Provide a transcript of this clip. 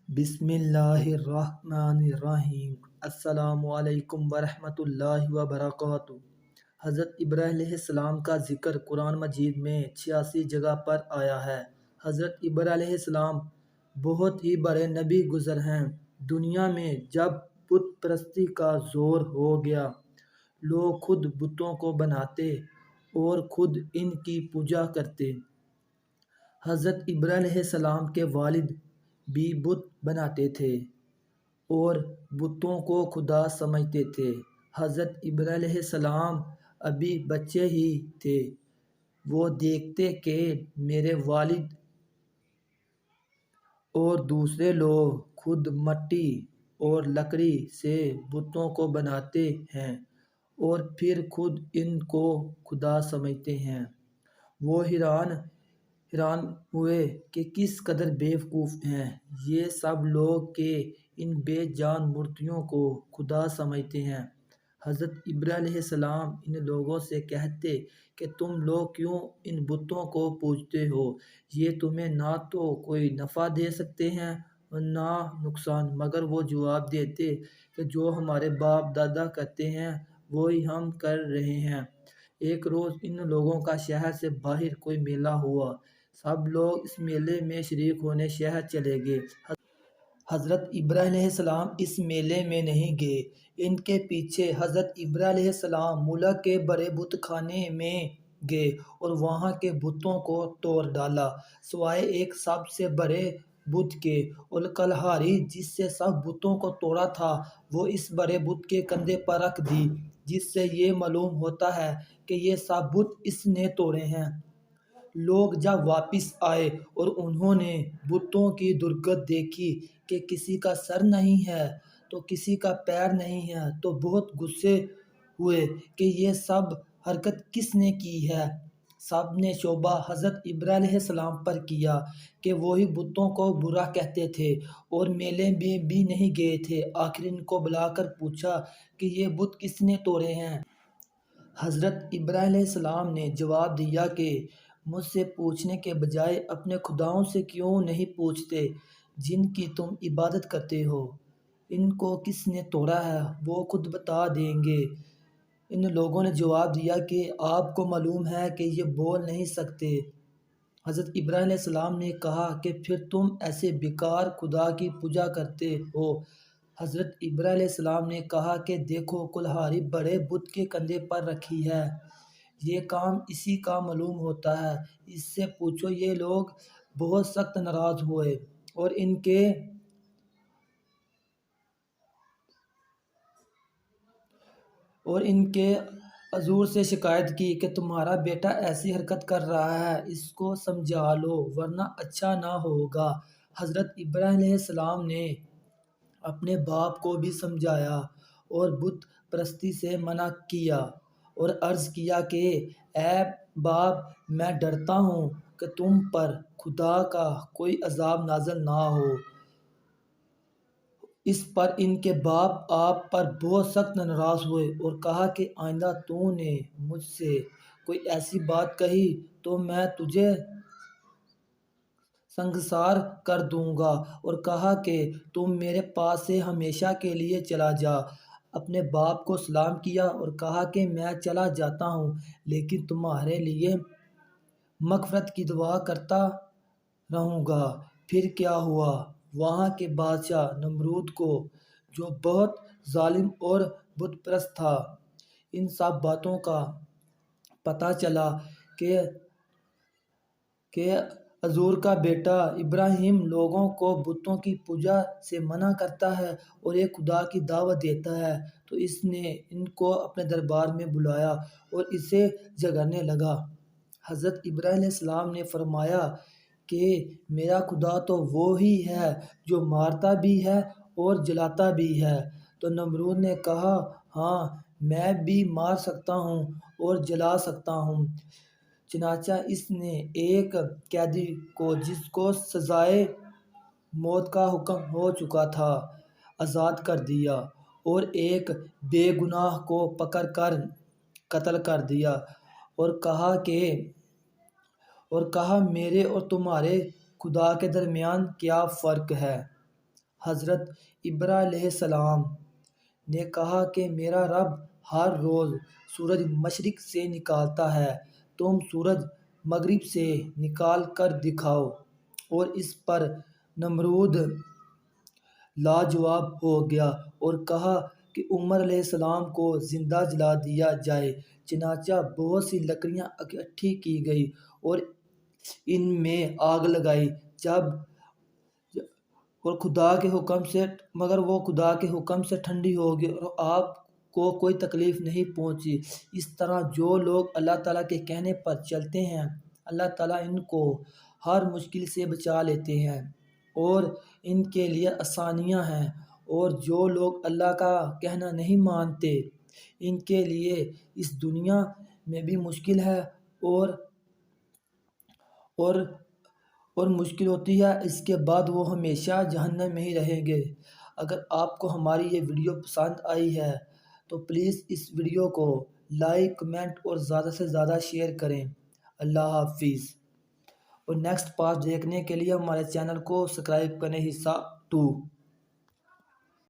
بسم اللہ الرحمن الرحیم۔ السلام علیکم ورحمۃ اللہ وبرکاتہ۔ حضرت ابراہیم علیہ السلام کا ذکر قرآن مجید میں 86 جگہ پر آیا ہے۔ حضرت ابراہیم علیہ السلام بہت ہی بڑے نبی گزر ہیں۔ دنیا میں جب بت پرستی کا زور ہو گیا، لوگ خود بتوں کو بناتے اور خود ان کی پوجا کرتے۔ حضرت ابراہیم علیہ السلام کے والد بھی بت بناتے تھے اور بتوں کو خدا سمجھتے تھے۔ حضرت ابراہیم علیہ السلام ابھی بچے ہی تھے، وہ دیکھتے کہ میرے والد اور دوسرے لوگ خود مٹی اور لکڑی سے بتوں کو بناتے ہیں اور پھر خود ان کو خدا سمجھتے ہیں۔ وہ حیران ہوئے کہ کس قدر بیوقوف ہیں یہ سب لوگ کہ ان بے جان مورتیوں کو خدا سمجھتے ہیں۔ حضرت ابراہیم علیہ السلام ان لوگوں سے کہتے کہ تم لوگ کیوں ان بتوں کو پوجتے ہو؟ یہ تمہیں نہ تو کوئی نفع دے سکتے ہیں اور نہ نقصان۔ مگر وہ جواب دیتے کہ جو ہمارے باپ دادا کرتے ہیں وہی ہم کر رہے ہیں۔ ایک روز ان لوگوں کا شہر سے باہر کوئی میلہ ہوا۔ سب لوگ اس میلے میں شریک ہونے شہر چلے گئے۔ حضرت ابراہیم علیہ السلام اس میلے میں نہیں گئے۔ ان کے پیچھے حضرت ابراہیم علیہ السلام ملک کے بڑے بت خانے میں گئے اور وہاں کے بتوں کو توڑ ڈالا، سوائے ایک سب سے بڑے بت کے۔ اور کلہاڑی جس سے سب بتوں کو توڑا تھا وہ اس بڑے بت کے کندھے پر رکھ دی، جس سے یہ معلوم ہوتا ہے کہ یہ سب بت اس نے توڑے ہیں۔ لوگ جب واپس آئے اور انہوں نے بتوں کی درگت دیکھی کہ کسی کا سر نہیں ہے تو کسی کا پیر نہیں ہے تو بہت غصے ہوئے کہ یہ سب حرکت کس نے کی ہے۔ سب نے شبہ حضرت ابراہیم علیہ السلام پر کیا کہ وہی بتوں کو برا کہتے تھے اور میلے میں بھی نہیں گئے تھے۔ آخر ان کو بلا کر پوچھا کہ یہ بت کس نے توڑے ہیں؟ حضرت ابراہیم علیہ السلام نے جواب دیا کہ مجھ سے پوچھنے کے بجائے اپنے خداؤں سے کیوں نہیں پوچھتے جن کی تم عبادت کرتے ہو؟ ان کو کس نے توڑا ہے وہ خود بتا دیں گے۔ ان لوگوں نے جواب دیا کہ آپ کو معلوم ہے کہ یہ بول نہیں سکتے۔ حضرت ابراہیم علیہ السلام نے کہا کہ پھر تم ایسے بیکار خدا کی پوجا کرتے ہو۔ حضرت ابراہیم علیہ السلام نے کہا کہ دیکھو کلہاڑی بڑے بت کے کندھے پر رکھی ہے، یہ کام اسی کا معلوم ہوتا ہے، اس سے پوچھو۔ یہ لوگ بہت سخت ناراض ہوئے اور ان کے حضور سے شکایت کی کہ تمہارا بیٹا ایسی حرکت کر رہا ہے، اس کو سمجھا لو ورنہ اچھا نہ ہوگا۔ حضرت ابراہیم علیہ السلام نے اپنے باپ کو بھی سمجھایا اور بت پرستی سے منع کیا اور عرض کیا کہ اے باپ، میں ڈرتا ہوں کہ تم پر خدا کا کوئی عذاب نازل نہ ہو۔ اس پر ان کے باپ آپ پر بہت سخت ناراض ہوئے اور کہا کہ آئندہ تو نے مجھ سے کوئی ایسی بات کہی تو میں تجھے سنگسار کر دوں گا، اور کہا کہ تم میرے پاس سے ہمیشہ کے لیے چلا جا۔ اپنے باپ کو سلام کیا اور کہا کہ میں چلا جاتا ہوں لیکن تمہارے لیے مغفرت کی دعا کرتا رہوں گا۔ پھر کیا ہوا؟ وہاں کے بادشاہ نمرود کو، جو بہت ظالم اور بت پرست تھا، ان سب باتوں کا پتہ چلا کہ حضور کا بیٹا ابراہیم لوگوں کو بتوں کی پوجا سے منع کرتا ہے اور ایک خدا کی دعوت دیتا ہے، تو اس نے ان کو اپنے دربار میں بلایا اور اسے جھگڑنے لگا۔ حضرت ابراہیم علیہ السلام نے فرمایا کہ میرا خدا تو وہی ہے جو مارتا بھی ہے اور جلاتا بھی ہے۔ تو نمرود نے کہا ہاں، میں بھی مار سکتا ہوں اور جلا سکتا ہوں۔ چنانچہ اس نے ایک قیدی کو، جس کو سزائے موت کا حکم ہو چکا تھا، آزاد کر دیا اور ایک بے گناہ کو پکڑ کر قتل کر دیا اور کہا میرے اور تمہارے خدا کے درمیان کیا فرق ہے؟ حضرت ابراہیم علیہ السلام نے کہا کہ میرا رب ہر روز سورج مشرق سے نکالتا ہے، تم سورج مغرب سے نکال کر دکھاؤ۔ اور اس پر نمرود لاجواب ہو گیا اور کہا کہ عمر علیہ السلام کو زندہ جلا دیا جائے۔ چنانچہ بہت سی لکڑیاں اکٹھی کی گئیں اور ان میں آگ لگائی مگر وہ خدا کے حکم سے ٹھنڈی ہو گئی اور آپ کو کوئی تکلیف نہیں پہنچی۔ اس طرح جو لوگ اللہ تعالیٰ کے کہنے پر چلتے ہیں، اللہ تعالیٰ ان کو ہر مشکل سے بچا لیتے ہیں اور ان کے لیے آسانیاں ہیں، اور جو لوگ اللہ کا کہنا نہیں مانتے ان کے لیے اس دنیا میں بھی مشکل ہے اور مشکل ہوتی ہے، اس کے بعد وہ ہمیشہ جہنم میں ہی رہیں گے۔ اگر آپ کو ہماری یہ ویڈیو پسند آئی ہے تو پلیز اس ویڈیو کو لائک، کمنٹ اور زیادہ سے زیادہ شیئر کریں۔ اللہ حافظ۔ اور نیکسٹ پارٹ دیکھنے کے لیے ہمارے چینل کو سبسکرائب کریں۔ حصہ 2۔